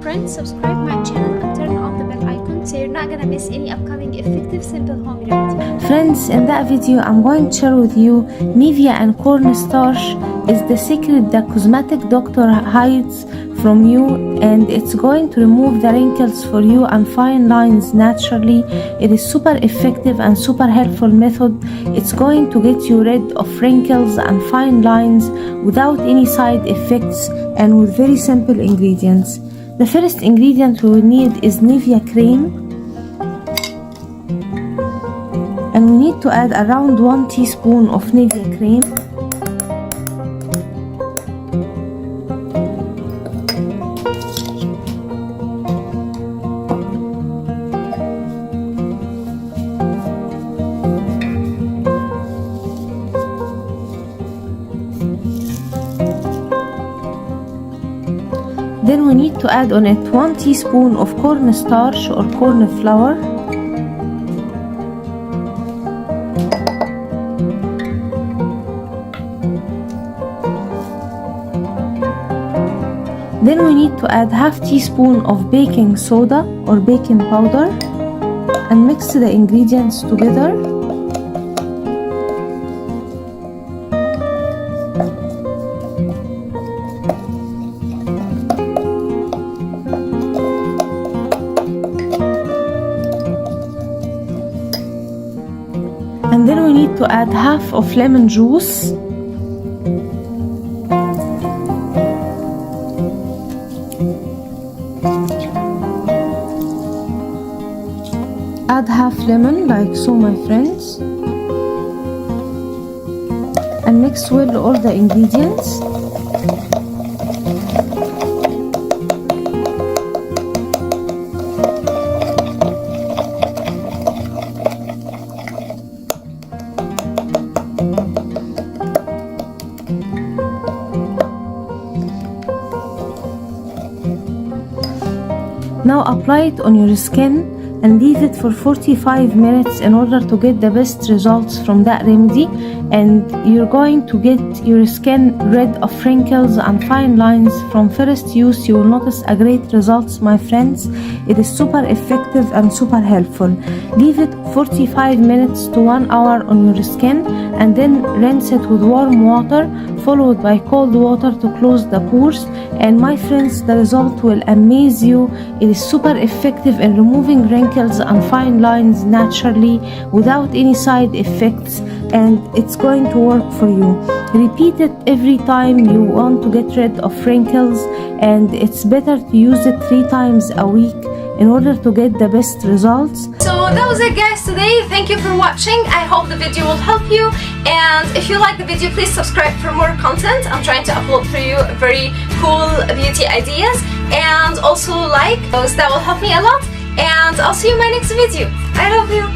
friends, subscribe my channel and turn on the bell icon so you're not gonna miss any upcoming effective simple home remedy. Friends, in that video I'm going to share with you Nivea and cornstarch is the secret that cosmetic doctor hides from you, and it's going to remove the wrinkles for you and fine lines naturally. It is super effective and super helpful method. It's going to get you rid of wrinkles and fine lines without any side effects and with very simple ingredients. The first ingredient we will need is Nivea cream, and we need to add around 1 teaspoon of Nivea cream. Then we need to add on it 1 teaspoon of cornstarch or corn flour. Then we need to add half teaspoon of baking soda or baking powder and mix the ingredients together. And then we need to add half of lemon juice. Add half lemon like so, my friends, and mix well all the ingredients. Now apply it on your skin and leave it for 45 minutes in order to get the best results from that remedy, and you're going to get your skin rid of wrinkles and fine lines from first use. You will notice a great results, my friends. It is super effective and super helpful. Leave it 45 minutes to 1 hour on your skin and then rinse it with warm water followed by cold water to close the pores, and my friends, the result will amaze you. It is super effective in removing wrinkles and fine lines naturally without any side effects, and it's going to work for you. Repeat it every time you want to get rid of wrinkles, and it's better to use it 3 times a week in order to get the best results. So that was it, guys, today. Thank you for watching. I hope the video will help you, and if you like the video, please subscribe for more content. I'm trying to upload for you very cool beauty ideas, and also like those. That will help me a lot, and I'll see you in my next video. I love you.